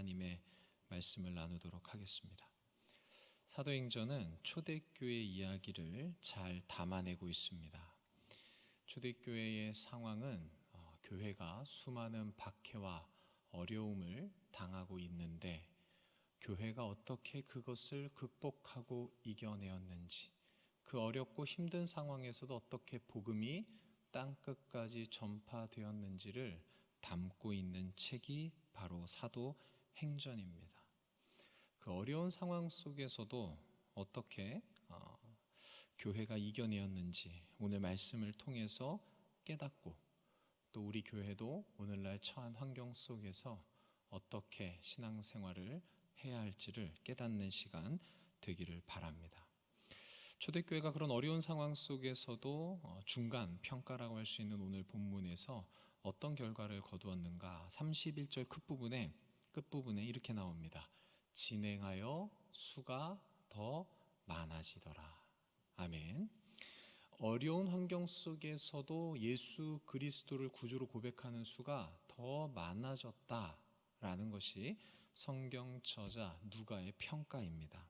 하나님의 말씀을 나누도록 하겠습니다. 사도행전은 초대교회 이야기를 잘 담아내고 있습니다. 초대교회의 상황은 교회가 수많은 박해와 어려움을 당하고 있는데 교회가 어떻게 그것을 극복하고 이겨내었는지, 그 어렵고 힘든 상황에서도 어떻게 복음이 땅끝까지 전파되었는지를 담고 있는 책이 바로 사도행전입니다. 그 어려운 상황 속에서도 어떻게 교회가 이겨내었는지 오늘 말씀을 통해서 깨닫고, 또 우리 교회도 오늘날 처한 환경 속에서 어떻게 신앙생활을 해야 할지를 깨닫는 시간 되기를 바랍니다. 초대교회가 그런 어려운 상황 속에서도 중간 평가라고 할 수 있는 오늘 본문에서 어떤 결과를 거두었는가? 31절 끝부분에 이렇게 나옵니다. 진행하여 수가 더 많아지더라. 아멘. 어려운 환경 속에서도 예수 그리스도를 구주로 고백하는 수가 더 많아졌다라는 것이 성경 저자 누가의 평가입니다.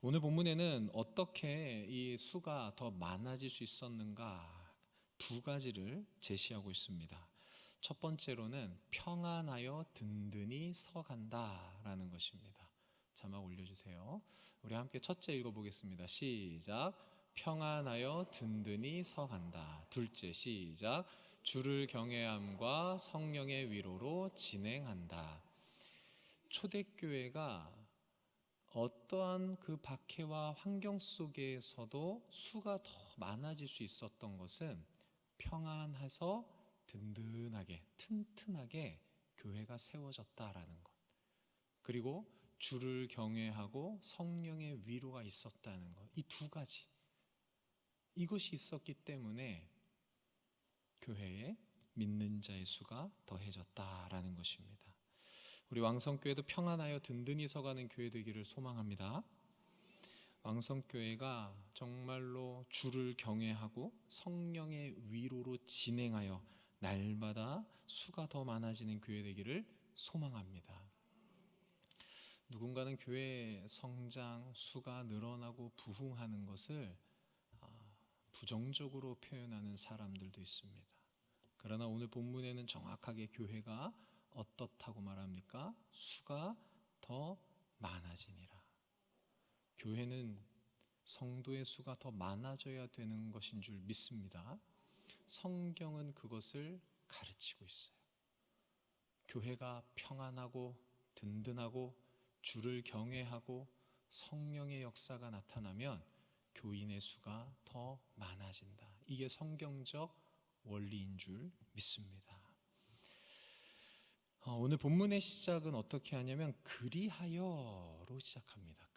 오늘 본문에는 어떻게 이 수가 더 많아질 수 있었는가 두 가지를 제시하고 있습니다. 첫 번째로는 평안하여 든든히 서간다라는 것입니다. 자막 올려주세요. 우리 함께 첫째 읽어보겠습니다. 시작. 평안하여 든든히 서간다. 둘째 시작. 주를 경외함과 성령의 위로로 진행한다. 초대교회가 어떠한 그 박해와 환경 속에서도 수가 더 많아질 수 있었던 것은 평안해서 든든하게 튼튼하게 교회가 세워졌다라는 것, 그리고 주를 경외하고 성령의 위로가 있었다는 것, 이 두 가지, 이것이 있었기 때문에 교회에 믿는 자의 수가 더해졌다라는 것입니다. 우리 왕성교회도 평안하여 든든히 서가는 교회 되기를 소망합니다. 왕성교회가 정말로 주를 경외하고 성령의 위로로 진행하여 날마다 수가 더 많아지는 교회 되기를 소망합니다. 누군가는 교회 성장, 수가 늘어나고 부흥하는 것을 부정적으로 표현하는 사람들도 있습니다. 그러나 오늘 본문에는 정확하게 교회가 어떻다고 말합니까? 수가 더 많아지니라. 교회는 성도의 수가 더 많아져야 되는 것인 줄 믿습니다. 성경은 그것을 가르치고 있어요. 교회가 평안하고 든든하고 주를 경외하고 성령의 역사가 나타나면 교인의 수가 더 많아진다. 이게 성경적 원리인 줄 믿습니다. 오늘 본문의 시작은 어떻게 하냐면 그리하여로 시작합니다.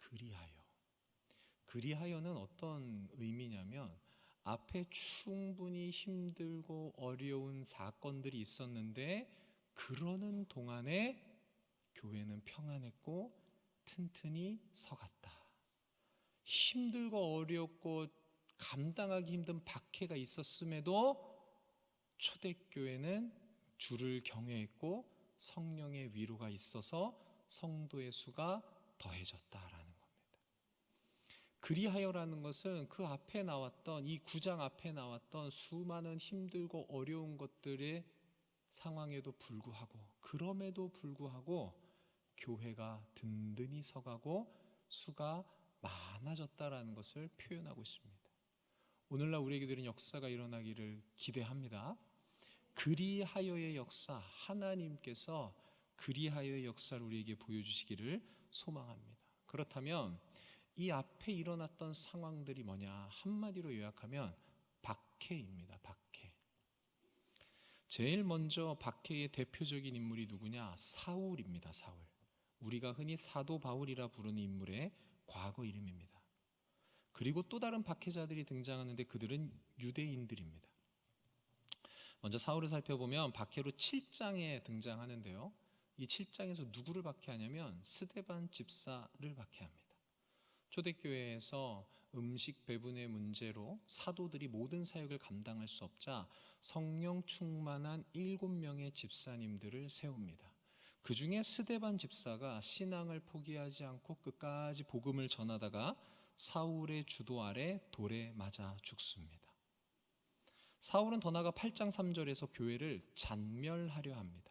그리하여는 어떤 의미냐면 앞에 충분히 힘들고 어려운 사건들이 있었는데 그러는 동안에 교회는 평안했고 튼튼히 서갔다. 힘들고 어렵고 감당하기 힘든 박해가 있었음에도 초대교회는 주를 경외했고 성령의 위로가 있어서 성도의 수가 더해졌다라는 겁니다. 그리하여라는 것은 그 앞에 나왔던, 이 9장 앞에 나왔던 수많은 힘들고 어려운 것들의 상황에도 불구하고, 그럼에도 불구하고 교회가 든든히 서가고 수가 많아졌다라는 것을 표현하고 있습니다. 오늘날 우리에게 이런 역사가 일어나기를 기대합니다. 그리하여의 역사, 하나님께서 그리하여의 역사를 우리에게 보여주시기를 소망합니다. 그렇다면 이 앞에 일어났던 상황들이 뭐냐? 한마디로 요약하면 박해입니다. 박해. 제일 먼저 박해의 대표적인 인물이 누구냐? 사울입니다. 사울. 우리가 흔히 사도 바울이라 부르는 인물의 과거 이름입니다. 그리고 또 다른 박해자들이 등장하는데 그들은 유대인들입니다. 먼저 사울을 살펴보면 박해로 7장에 등장하는데요. 이 7장에서 누구를 박해하냐면 스데반 집사를 박해합니다. 초대교회에서 음식 배분의 문제로 사도들이 모든 사역을 감당할 수 없자 성령 충만한 7명의 집사님들을 세웁니다. 그 중에 스데반 집사가 신앙을 포기하지 않고 끝까지 복음을 전하다가 사울의 주도 아래 돌에 맞아 죽습니다. 사울은 더 나아가 8장 3절에서 교회를 잔멸하려 합니다.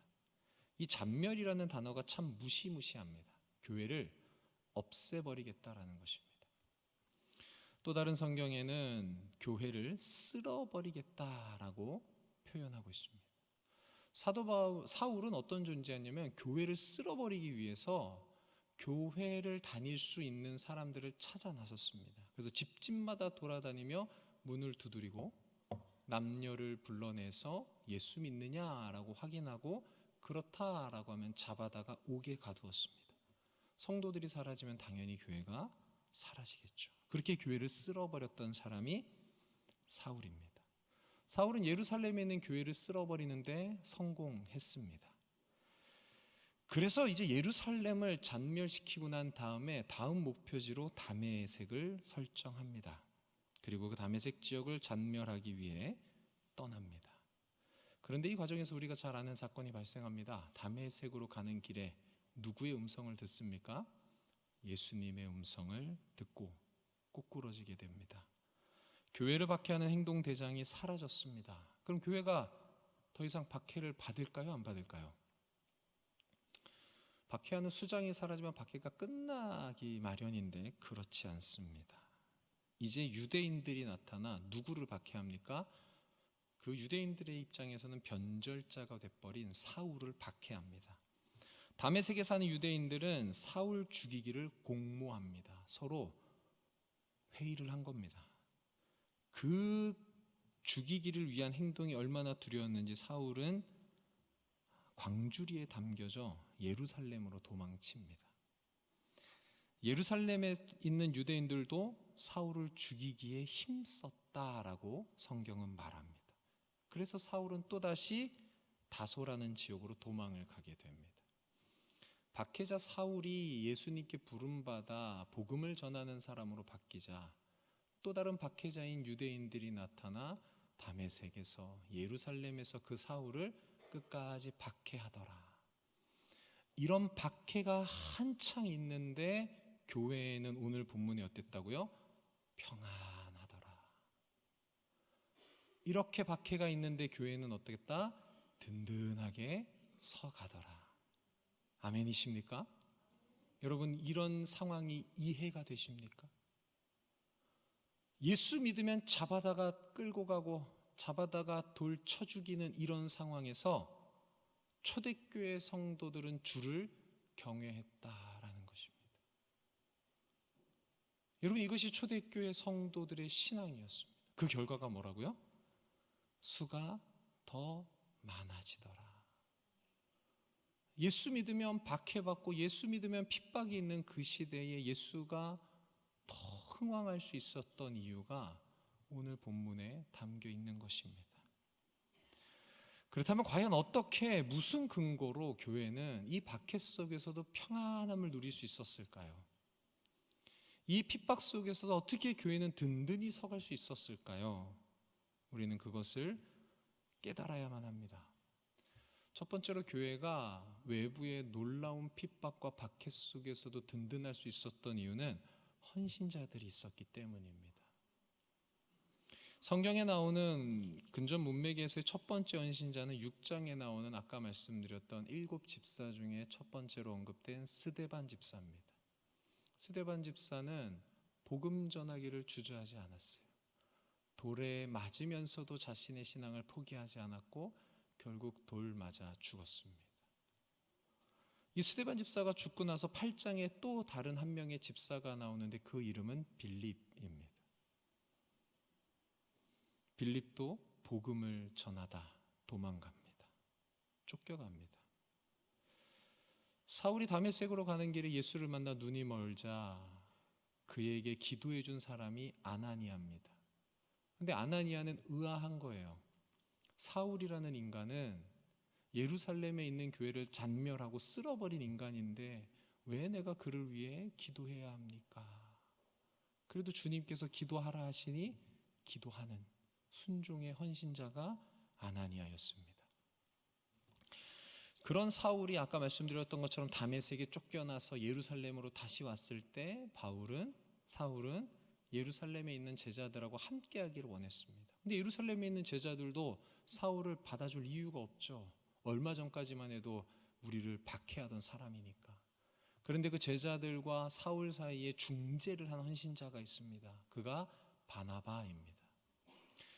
이 잔멸이라는 단어가 참 무시무시합니다. 교회를 없애버리겠다라는 것입니다. 또 다른 성경에는 교회를 쓸어버리겠다라고 표현하고 있습니다. 사울은 어떤 존재였냐면 교회를 쓸어버리기 위해서 교회를 다닐 수 있는 사람들을 찾아 나섰습니다. 그래서 집집마다 돌아다니며 문을 두드리고 남녀를 불러내서 예수 믿느냐라고 확인하고 그렇다라고 하면 잡아다가 옥에 가두었습니다. 성도들이 사라지면 당연히 교회가 사라지겠죠. 그렇게 교회를 쓸어버렸던 사람이 사울입니다. 사울은 예루살렘에 있는 교회를 쓸어버리는데 성공했습니다. 그래서 이제 예루살렘을 잔멸시키고 난 다음에 다음 목표지로 다메섹을 설정합니다. 그리고 그 다메섹 지역을 잔멸하기 위해 떠납니다. 그런데 이 과정에서 우리가 잘 아는 사건이 발생합니다. 다메섹으로 가는 길에 누구의 음성을 듣습니까? 예수님의 음성을 듣고 꼬꾸러지게 됩니다. 교회를 박해하는 행동 대장이 사라졌습니다. 그럼 교회가 더 이상 박해를 받을까요? 안 받을까요? 박해하는 수장이 사라지면 박해가 끝나기 마련인데 그렇지 않습니다. 이제 유대인들이 나타나 누구를 박해합니까? 그 유대인들의 입장에서는 변절자가 돼버린 사울을 박해합니다. 다메섹에 사는 유대인들은 사울 죽이기를 공모합니다. 서로 회의를 한 겁니다. 그 죽이기를 위한 행동이 얼마나 두려웠는지 사울은 광주리에 담겨져 예루살렘으로 도망칩니다. 예루살렘에 있는 유대인들도 사울을 죽이기에 힘썼다라고 성경은 말합니다. 그래서 사울은 또다시 다소라는 지역으로 도망을 가게 됩니다. 박해자 사울이 예수님께 부름받아 복음을 전하는 사람으로 바뀌자 또 다른 박해자인 유대인들이 나타나 다메섹에서 예루살렘에서 그 사울을 끝까지 박해하더라. 이런 박해가 한창 있는데 교회에는 오늘 본문이 어땠다고요? 평안하더라. 이렇게 박해가 있는데 교회는 어떻겠다? 든든하게 서가더라. 아멘이십니까? 여러분 이런 상황이 이해가 되십니까? 예수 믿으면 잡아다가 끌고 가고 잡아다가 돌 쳐 죽이는 이런 상황에서 초대교회 성도들은 주를 경외했다라는 것입니다. 여러분 이것이 초대교회 성도들의 신앙이었습니다. 그 결과가 뭐라고요? 수가 더 많아지더라. 예수 믿으면 박해받고 예수 믿으면 핍박이 있는 그 시대에 예수가 더 흥왕할 수 있었던 이유가 오늘 본문에 담겨 있는 것입니다. 그렇다면 과연 어떻게 무슨 근거로 교회는 이 박해 속에서도 평안함을 누릴 수 있었을까요? 이 핍박 속에서도 어떻게 교회는 든든히 서갈 수 있었을까요? 우리는 그것을 깨달아야만 합니다. 첫 번째로 교회가 외부의 놀라운 핍박과 박해 속에서도 든든할 수 있었던 이유는 헌신자들이 있었기 때문입니다. 성경에 나오는 근전 문맥에서의 첫 번째 헌신자는 6장에 나오는 아까 말씀드렸던 7 집사 중에 첫 번째로 언급된 스데반 집사입니다. 스데반 집사는 복음 전하기를 주저하지 않았어요. 돌에 맞으면서도 자신의 신앙을 포기하지 않았고 결국 돌 맞아 죽었습니다. 이 스데반 집사가 죽고 나서 8장에 또 다른 한 명의 집사가 나오는데 그 이름은 빌립입니다. 빌립도 복음을 전하다 도망갑니다. 쫓겨갑니다. 사울이 다메섹으로 가는 길에 예수를 만나 눈이 멀자 그에게 기도해 준 사람이 아나니아입니다. 근데 아나니아는 의아한 거예요. 사울이라는 인간은 예루살렘에 있는 교회를 잔멸하고 쓸어버린 인간인데 왜 내가 그를 위해 기도해야 합니까? 그래도 주님께서 기도하라 하시니 기도하는 순종의 헌신자가 아나니아였습니다. 그런 사울이 아까 말씀드렸던 것처럼 다메섹에 쫓겨나서 예루살렘으로 다시 왔을 때 사울은 예루살렘에 있는 제자들하고 함께하기를 원했습니다. 근데 예루살렘에 있는 제자들도 사울을 받아줄 이유가 없죠. 얼마 전까지만 해도 우리를 박해하던 사람이니까. 그런데 그 제자들과 사울 사이에 중재를 한 헌신자가 있습니다. 그가 바나바입니다.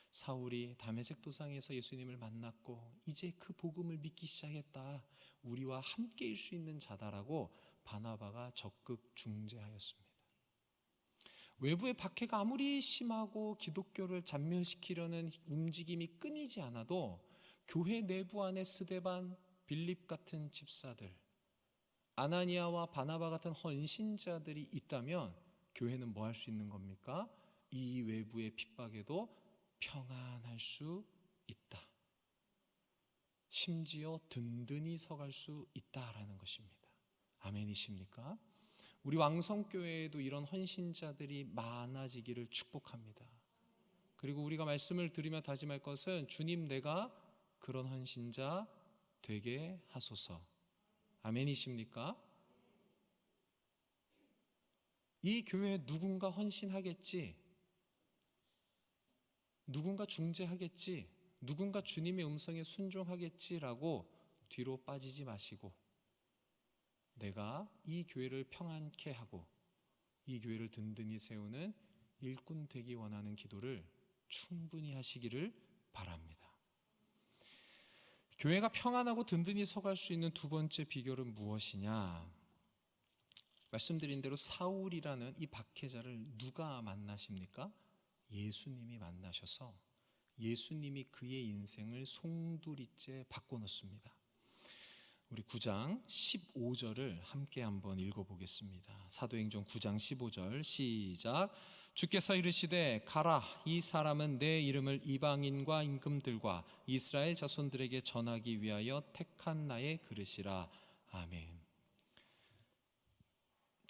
사울이 다메섹 도상에서 예수님을 만났고 이제 그 복음을 믿기 시작했다. 우리와 함께일 수 있는 자다라고 바나바가 적극 중재하였습니다. 외부의 박해가 아무리 심하고 기독교를 잔멸시키려는 움직임이 끊이지 않아도 교회 내부 안에 스데반, 빌립 같은 집사들, 아나니아와 바나바 같은 헌신자들이 있다면 교회는 뭐 할 수 있는 겁니까? 이 외부의 핍박에도 평안할 수 있다. 심지어 든든히 서갈 수 있다라는 것입니다. 아멘이십니까? 우리 왕성교회에도 이런 헌신자들이 많아지기를 축복합니다. 그리고 우리가 말씀을 들으며 다짐할 것은 주님, 내가 그런 헌신자 되게 하소서. 아멘이십니까? 이 교회에 누군가 헌신하겠지, 누군가 중재하겠지, 누군가 주님의 음성에 순종하겠지라고 뒤로 빠지지 마시고 내가 이 교회를 평안케 하고 이 교회를 든든히 세우는 일꾼 되기 원하는 기도를 충분히 하시기를 바랍니다. 교회가 평안하고 든든히 서갈 수 있는 두 번째 비결은 무엇이냐? 말씀드린 대로 사울이라는 이 박해자를 누가 만나십니까? 예수님이 만나셔서 예수님이 그의 인생을 송두리째 바꿔놓습니다. 우리 9장 15절을 함께 한번 읽어보겠습니다. 사도행전 9장 15절 시작. 주께서 이르시되 가라, 이 사람은 내 이름을 이방인과 임금들과 이스라엘 자손들에게 전하기 위하여 택한 나의 그릇이라. 아멘.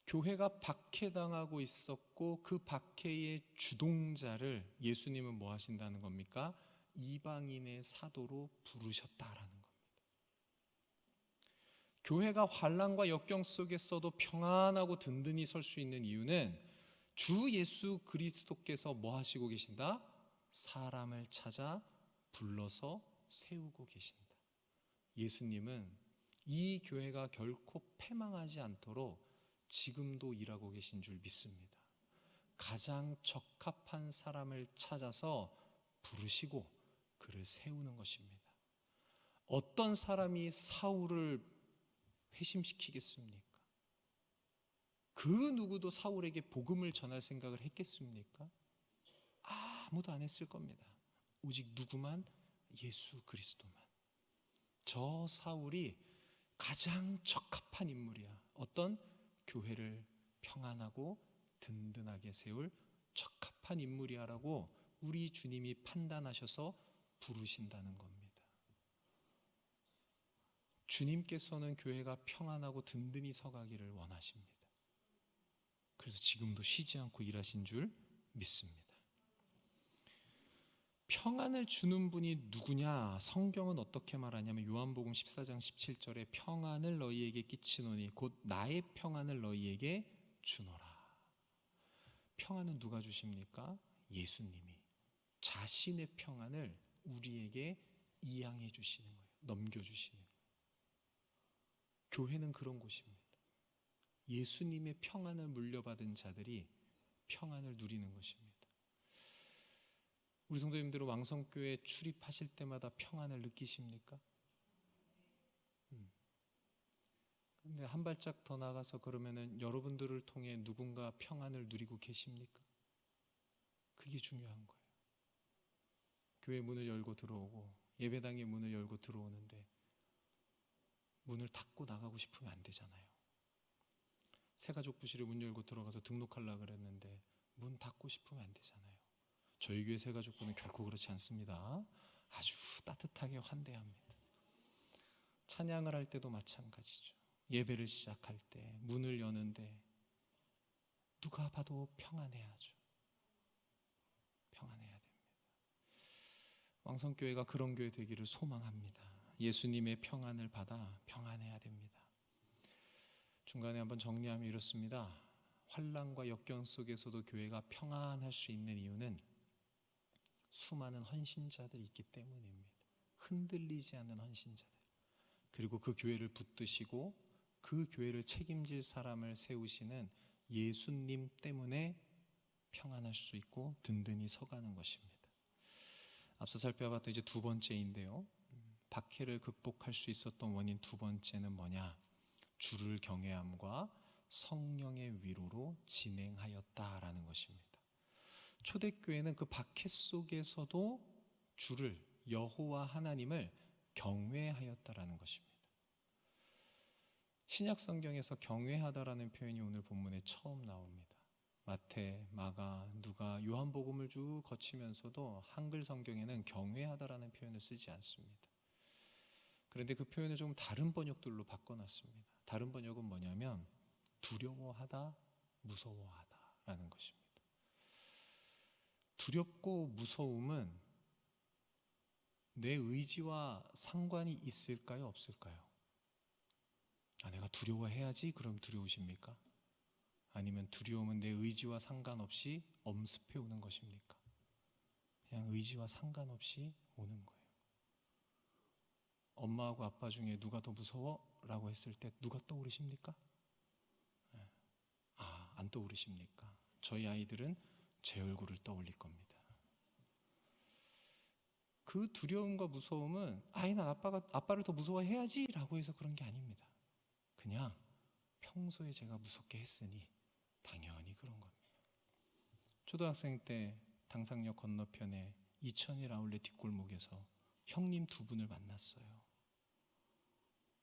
교회가 박해당하고 있었고 그 박해의 주동자를 예수님은 뭐 하신다는 겁니까? 이방인의 사도로 부르셨다라는 겁니다. 교회가 환난과 역경 속에서도 평안하고 든든히 설 수 있는 이유는 주 예수 그리스도께서 뭐 하시고 계신다? 사람을 찾아 불러서 세우고 계신다. 예수님은 이 교회가 결코 패망하지 않도록 지금도 일하고 계신 줄 믿습니다. 가장 적합한 사람을 찾아서 부르시고 그를 세우는 것입니다. 어떤 사람이 사울을 회심시키겠습니까? 그 누구도 사울에게 복음을 전할 생각을 했겠습니까? 아무도 안 했을 겁니다. 오직 누구만? 예수 그리스도만. 저 사울이 가장 적합한 인물이야. 어떤? 교회를 평안하고 든든하게 세울 적합한 인물이야라고 우리 주님이 판단하셔서 부르신다는 겁니다. 주님께서는 교회가 평안하고 든든히 서가기를 원하십니다. 그래서 지금도 쉬지 않고 일하신 줄 믿습니다. 평안을 주는 분이 누구냐? 성경은 어떻게 말하냐면 요한복음 14장 17절에 평안을 너희에게 끼치노니 곧 나의 평안을 너희에게 주노라. 평안은 누가 주십니까? 예수님이 자신의 평안을 우리에게 이양해 주시는 거예요. 넘겨주시는 거예요. 교회는 그런 곳입니다. 예수님의 평안을 물려받은 자들이 평안을 누리는 것입니다. 우리 성도님들은 왕성교회 출입하실 때마다 평안을 느끼십니까? 근데 한 발짝 더 나가서 그러면은 여러분들을 통해 누군가 평안을 누리고 계십니까? 그게 중요한 거예요. 교회 문을 열고 들어오고 예배당의 문을 열고 들어오는데 문을 닫고 나가고 싶으면 안 되잖아요. 새가족 부실에 문 열고 들어가서 등록하려고 그랬는데 문 닫고 싶으면 안 되잖아요. 저희 교회 새가족부는 결코 그렇지 않습니다. 아주 따뜻하게 환대합니다. 찬양을 할 때도 마찬가지죠. 예배를 시작할 때 문을 여는데 누가 봐도 평안해야죠. 평안해야 됩니다. 왕성교회가 그런 교회 되기를 소망합니다. 예수님의 평안을 받아 평안해야 됩니다. 중간에 한번 정리하면 이렇습니다. 환난과 역경 속에서도 교회가 평안할 수 있는 이유는 수많은 헌신자들이 있기 때문입니다. 흔들리지 않는 헌신자들, 그리고 그 교회를 붙드시고 그 교회를 책임질 사람을 세우시는 예수님 때문에 평안할 수 있고 든든히 서가는 것입니다. 앞서 살펴봤던 이제 두 번째인데요, 박해를 극복할 수 있었던 원인 두 번째는 뭐냐? 주를 경외함과 성령의 위로로 진행하였다라는 것입니다. 초대교회는 그 박해 속에서도 주를, 여호와 하나님을 경외하였다라는 것입니다. 신약 성경에서 경외하다라는 표현이 오늘 본문에 처음 나옵니다. 마태, 마가, 누가, 요한복음을 쭉 거치면서도 한글 성경에는 경외하다라는 표현을 쓰지 않습니다. 그런데 그 표현을 좀 다른 번역들로 바꿔놨습니다. 다른 번역은 뭐냐면 두려워하다, 무서워하다라는 것입니다. 두렵고 무서움은 내 의지와 상관이 있을까요, 없을까요? 내가 두려워해야지 그럼 두려우십니까? 아니면 두려움은 내 의지와 상관없이 엄습해 오는 것입니까? 그냥 의지와 상관없이 오는 거예요. 엄마하고 아빠 중에 누가 더 무서워? 라고 했을 때 누가 떠오르십니까? 안 떠오르십니까? 저희 아이들은 제 얼굴을 떠올릴 겁니다. 그 두려움과 무서움은 난 아빠를 더 무서워해야지 라고 해서 그런 게 아닙니다. 그냥 평소에 제가 무섭게 했으니 당연히 그런 겁니다. 초등학생 때 당상역 건너편에 2001 아울렛 뒷골목에서 형님 두 분을 만났어요.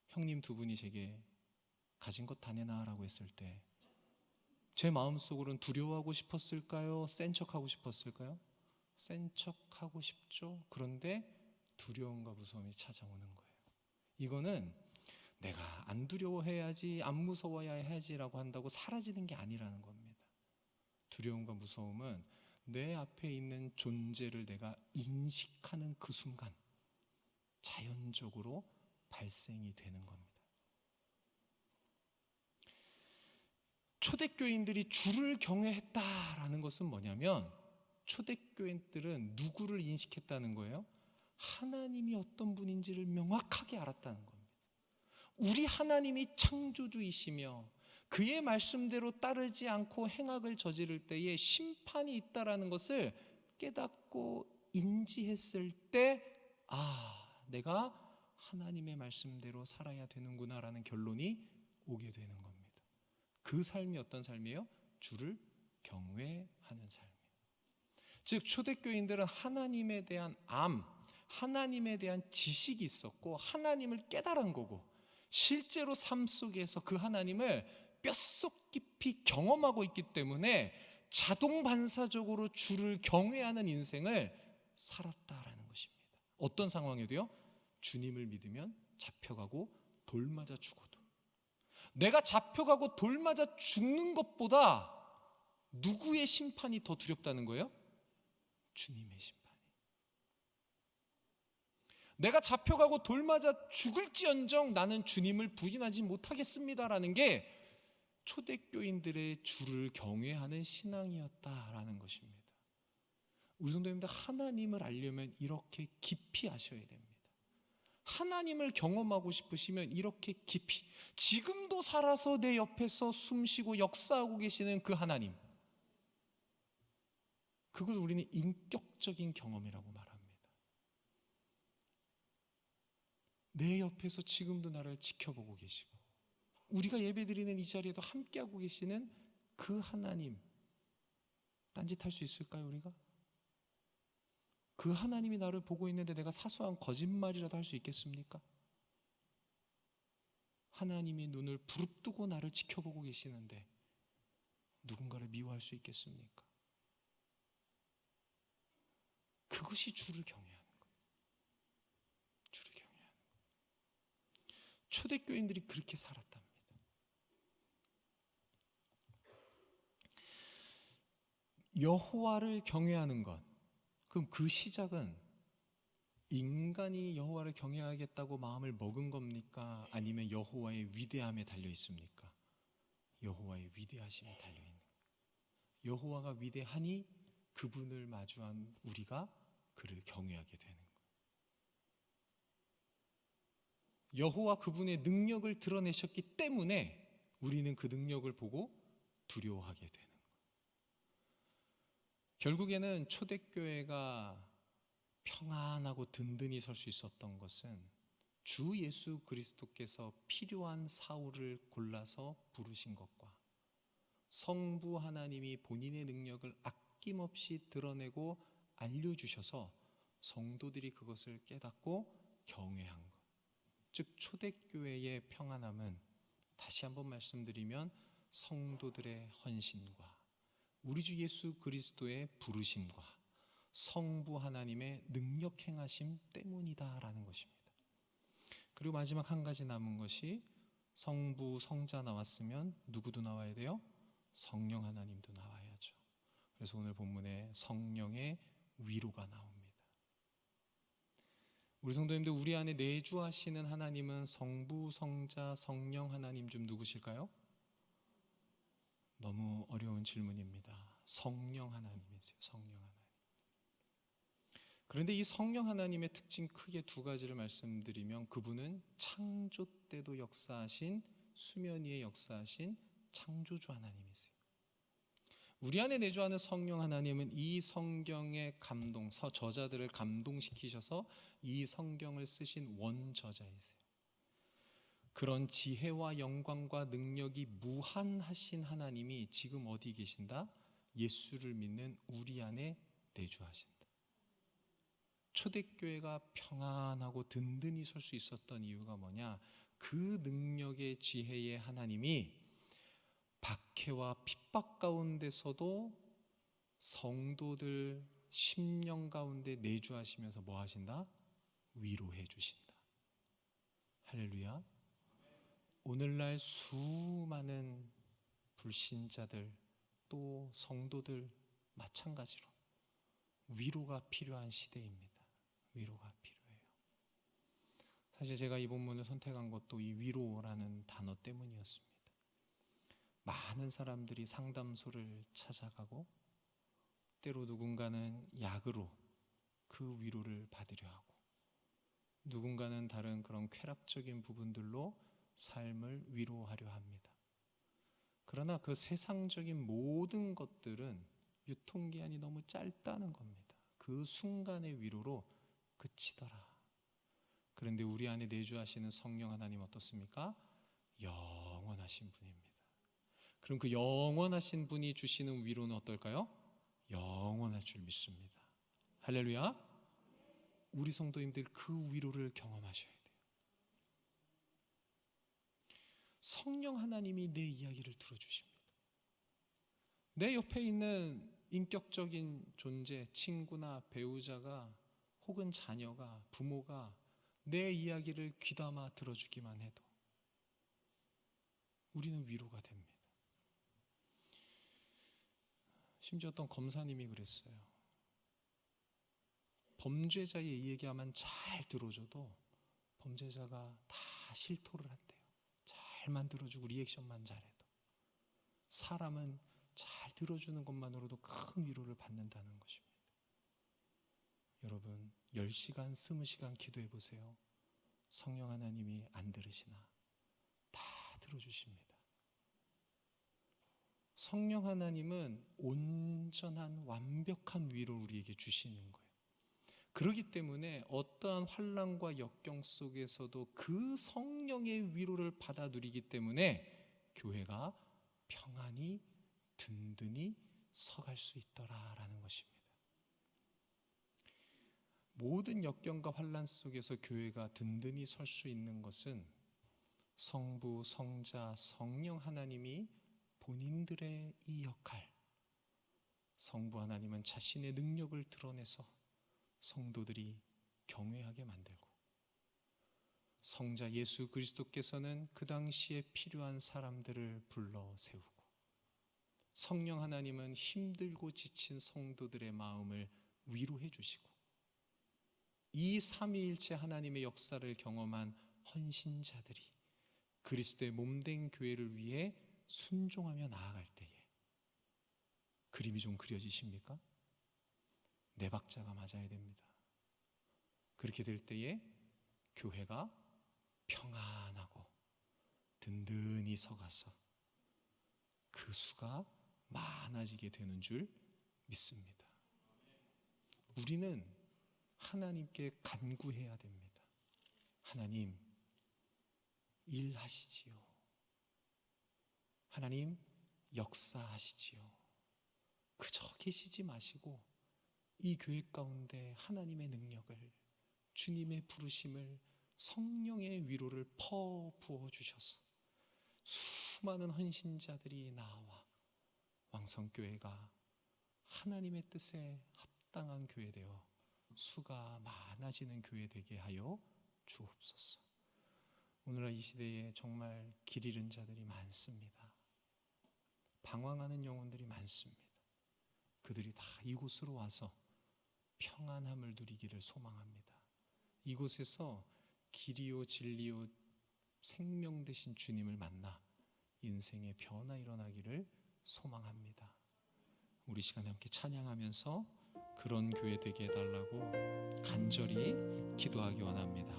형님 두 분이 제게 가진 것 다 내놔 라고 했을 때 제 마음속으로는 두려워하고 싶었을까요? 센 척하고 싶었을까요? 센 척하고 싶죠. 그런데 두려움과 무서움이 찾아오는 거예요. 이거는 내가 안 두려워해야지, 안 무서워야 해야지라고 한다고 사라지는 게 아니라는 겁니다. 두려움과 무서움은 내 앞에 있는 존재를 내가 인식하는 그 순간 자연적으로 발생이 되는 겁니다. 초대교인들이 주를 경외했다라는 것은 뭐냐면 초대교인들은 누구를 인식했다는 거예요? 하나님이 어떤 분인지를 명확하게 알았다는 겁니다. 우리 하나님이 창조주이시며 그의 말씀대로 따르지 않고 행악을 저지를 때에 심판이 있다라는 것을 깨닫고 인지했을 때 내가 하나님의 말씀대로 살아야 되는구나라는 결론이 오게 되는 겁니다. 그 삶이 어떤 삶이에요? 주를 경외하는 삶이에요. 즉 초대교인들은 하나님에 대한 하나님에 대한 지식이 있었고 하나님을 깨달은 거고 실제로 삶 속에서 그 하나님을 뼛속 깊이 경험하고 있기 때문에 자동 반사적으로 주를 경외하는 인생을 살았다라는 것입니다. 어떤 상황에도요? 주님을 믿으면 잡혀가고 돌 맞아 죽어도 내가 잡혀가고 돌 맞아 죽는 것보다 누구의 심판이 더 두렵다는 거예요? 주님의 심판이. 내가 잡혀가고 돌 맞아 죽을지언정 나는 주님을 부인하지 못하겠습니다라는 게 초대교인들의 주를 경외하는 신앙이었다라는 것입니다. 우리 성도님들 하나님을 알려면 이렇게 깊이 아셔야 됩니다. 하나님을 경험하고 싶으시면 이렇게 깊이 지금도 살아서 내 옆에서 숨쉬고 역사하고 계시는 그 하나님, 그걸 우리는 인격적인 경험이라고 말합니다. 내 옆에서 지금도 나를 지켜보고 계시고 우리가 예배드리는 이 자리에도 함께하고 계시는 그 하나님, 딴짓할 수 있을까요 우리가? 그 하나님이 나를 보고 있는데 내가 사소한 거짓말이라도 할 수 있겠습니까? 하나님이 눈을 부릅뜨고 나를 지켜보고 계시는데 누군가를 미워할 수 있겠습니까? 그것이 주를 경외하는 거예요. 주를 경외하는 거예요. 초대교인들이 그렇게 살았답니다. 여호와를 경외하는 것, 그럼 그 시작은 인간이 여호와를 경외하겠다고 마음을 먹은 겁니까? 아니면 여호와의 위대함에 달려 있습니까? 여호와의 위대하심에 달려 있는 거예요. 여호와가 위대하니 그분을 마주한 우리가 그를 경외하게 되는 거예요. 여호와 그분의 능력을 드러내셨기 때문에 우리는 그 능력을 보고 두려워하게 되는 거예요. 결국에는 초대교회가 평안하고 든든히 설 수 있었던 것은 주 예수 그리스도께서 필요한 사울을 골라서 부르신 것과 성부 하나님이 본인의 능력을 아낌없이 드러내고 알려주셔서 성도들이 그것을 깨닫고 경외한 것. 즉 초대교회의 평안함은 다시 한번 말씀드리면 성도들의 헌신과 우리 주 예수 그리스도의 부르심과 성부 하나님의 능력 행하심 때문이다라는 것입니다. 그리고 마지막 한 가지 남은 것이 성부, 성자 나왔으면 누구도 나와야 돼요? 성령 하나님도 나와야죠. 그래서 오늘 본문에 성령의 위로가 나옵니다. 우리 성도님들, 우리 안에 내주하시는 하나님은 성부, 성자, 성령 하나님 중 누구실까요? 너무 어려운 질문입니다. 성령 하나님이세요. 성령 하나님. 그런데 이 성령 하나님의 특징 크게 두 가지를 말씀드리면 그분은 창조 때도 역사하신 수면 위에 역사하신 창조주 하나님이세요. 우리 안에 내주하는 성령 하나님은 이 성경의 저자들을 감동시키셔서 이 성경을 쓰신 원저자이세요. 그런 지혜와 영광과 능력이 무한하신 하나님이 지금 어디 계신다? 예수를 믿는 우리 안에 내주하신다. 초대교회가 평안하고 든든히 설 수 있었던 이유가 뭐냐? 그 능력의 지혜의 하나님이 박해와 핍박 가운데서도 성도들 심령 가운데 내주하시면서 뭐 하신다? 위로해 주신다. 할렐루야. 오늘날 수많은 불신자들 또 성도들 마찬가지로 위로가 필요한 시대입니다. 위로가 필요해요. 사실 제가 이 본문을 선택한 것도 이 위로라는 단어 때문이었습니다. 많은 사람들이 상담소를 찾아가고 때로 누군가는 약으로 그 위로를 받으려 하고 누군가는 다른 그런 쾌락적인 부분들로 삶을 위로하려 합니다. 그러나 그 세상적인 모든 것들은 유통기한이 너무 짧다는 겁니다. 그 순간의 위로로 그치더라. 그런데 우리 안에 내주하시는 성령 하나님 어떻습니까? 영원하신 분입니다. 그럼 그 영원하신 분이 주시는 위로는 어떨까요? 영원할 줄 믿습니다. 할렐루야. 우리 성도님들 그 위로를 경험하셔야 돼요. 성령 하나님이 내 이야기를 들어주십니다. 내 옆에 있는 인격적인 존재, 친구나 배우자가 혹은 자녀가, 부모가 내 이야기를 귀담아 들어주기만 해도 우리는 위로가 됩니다. 심지어 어떤 검사님이 그랬어요. 범죄자의 얘기하면 잘 들어줘도 범죄자가 다 실토를 한대요. 잘만 들어주고 리액션만 잘해도. 사람은 잘 들어주는 것만으로도 큰 위로를 받는다는 것입니다. 여러분 10시간, 20시간 기도해 보세요. 성령 하나님이 안 들으시나? 다 들어주십니다. 성령 하나님은 온전한 완벽한 위로를 우리에게 주시는 거예요. 그렇기 때문에 어떠한 환난과 역경 속에서도 그 성령의 위로를 받아 누리기 때문에 교회가 평안히 든든히 서갈 수 있더라라는 것입니다. 모든 역경과 환난 속에서 교회가 든든히 설 수 있는 것은 성부, 성자, 성령 하나님이 본인들의 이 역할, 성부 하나님은 자신의 능력을 드러내서 성도들이 경외하게 만들고 성자 예수 그리스도께서는 그 당시에 필요한 사람들을 불러 세우고 성령 하나님은 힘들고 지친 성도들의 마음을 위로해 주시고 이 삼위일체 하나님의 역사를 경험한 헌신자들이 그리스도의 몸된 교회를 위해 순종하며 나아갈 때에 그림이 좀 그려지십니까? 네 박자가 맞아야 됩니다. 그렇게 될 때에 교회가 평안하고 든든히 서가서 그 수가 많아지게 되는 줄 믿습니다. 우리는 하나님께 간구해야 됩니다. 하나님, 일하시지요. 하나님, 역사하시지요. 그저 계시지 마시고 이 교회 가운데 하나님의 능력을, 주님의 부르심을, 성령의 위로를 퍼부어 주셔서 수많은 헌신자들이 나와 왕성교회가 하나님의 뜻에 합당한 교회 되어 수가 많아지는 교회 되게 하여 주옵소서. 오늘날 이 시대에 정말 길 잃은 자들이 많습니다. 방황하는 영혼들이 많습니다. 그들이 다 이곳으로 와서 평안함을 누리기를 소망합니다. 이곳에서 길이요 진리요 생명 되신 주님을 만나 인생의 변화 일어나기를 소망합니다. 우리 시간에 함께 찬양하면서 그런 교회 되게 해달라고 간절히 기도하기 원합니다.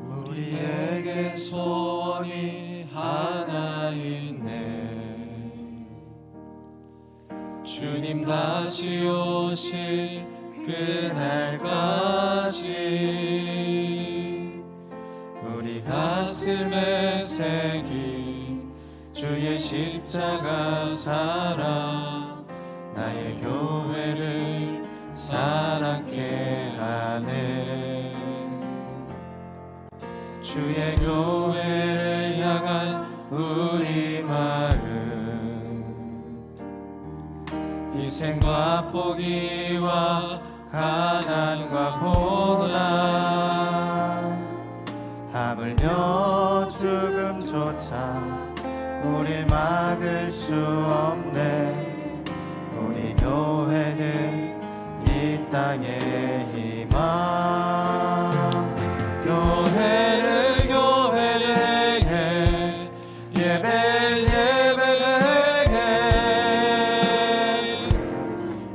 우리에게 소원이 하나 있네. 주님 다시 오실 그날까지 우리 가슴에 새긴 주의 십자가 사랑, 나의 교회를 사랑케 하네. 주의 교회를 향한 우리 마음, 희생과 포기와 가난과 고난, 하물며 죽음조차 우릴 막을 수 없네. 우리 교회는 이 땅의 희망. 교회를 교회되게, 예배를 예배되게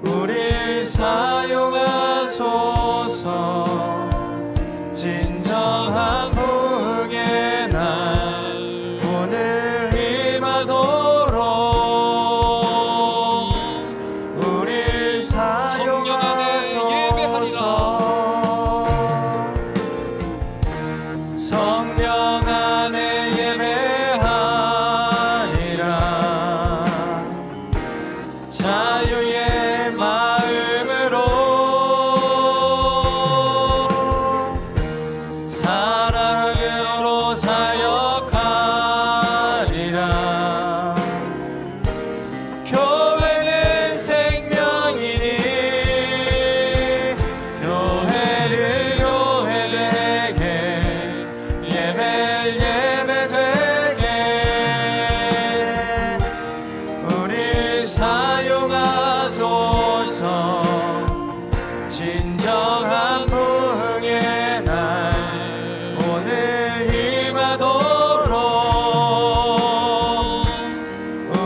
우릴 사용하소서. 진정한 부흥의 날 오늘 임하도록 우릴 사용하소서. 성령 안에 예배하리라. 자유의 마음으로 사랑으로 사역하리라. 교회는 생명이니 교회를 교회되게, 예배를 예배되게 우릴 사용하소서. 진정한 부흥의 날 오늘 임하도록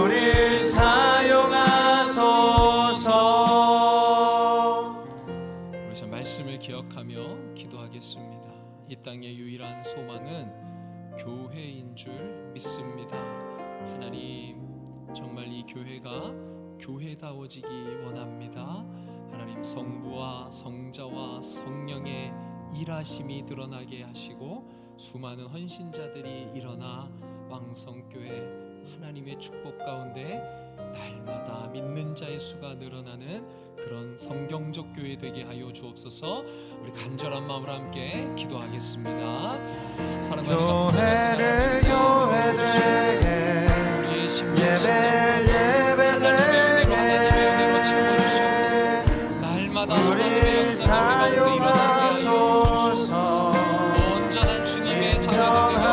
우릴 사용하소서. 우리 저 말씀을 기억하며 기도하겠습니다. 이 땅의 유일한 소망은 교회인 줄 믿습니다. 하나님, 정말 이 교회가 교회다워지기 원합니다. 하나님, 성부와 성자와 성령의 일하심이 드러나게 하시고 수많은 헌신자들이 일어나 왕성교회 하나님의 축복 가운데 날마다 믿는 자의 수가 늘어나는 그런 성경적 교회 되게 하여 주옵소서. 우리 간절한 마음으로 함께 기도하겠습니다. 사랑하는 교회를 교회되게, 예배를 예배되게 우릴 사용하소서. 온전한 주님의 자녀 되게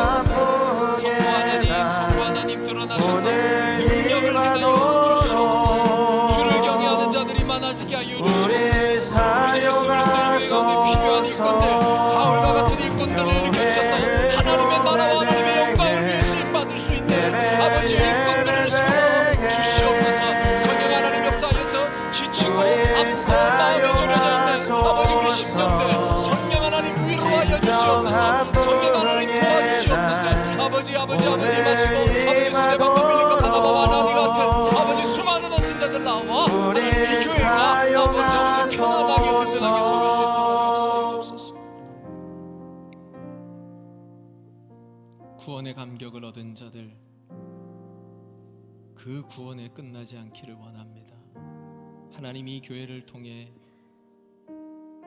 나와 이 교회가 아버지 편안하게 든든하게 서울 수 있도록 역사해 주옵소서. 구원의 감격을 얻은 자들, 그 구원에 끝나지 않기를 원합니다. 하나님이 교회를 통해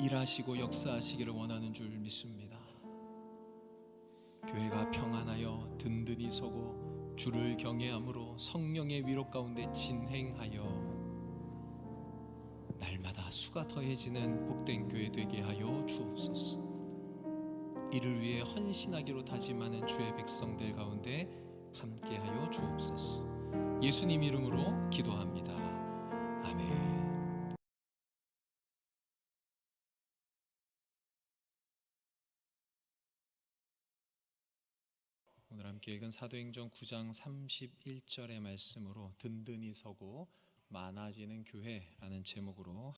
일하시고 역사하시기를 원하는 줄 믿습니다. 교회가 평안하여 든든히 서고 주를 경외함으로 성령의 위로 가운데 진행하여 날마다 수가 더해지는 복된 교회 되게 하여 주옵소서. 이를 위해 헌신하기로 다짐하는 주의 백성들 가운데 함께하여 주옵소서. 예수님 이름으로 기도합니다. 아멘. 오늘 함께 읽은 사도행전 9장 31절의 말씀으로 든든히 서고 많아지는 교회라는 제목으로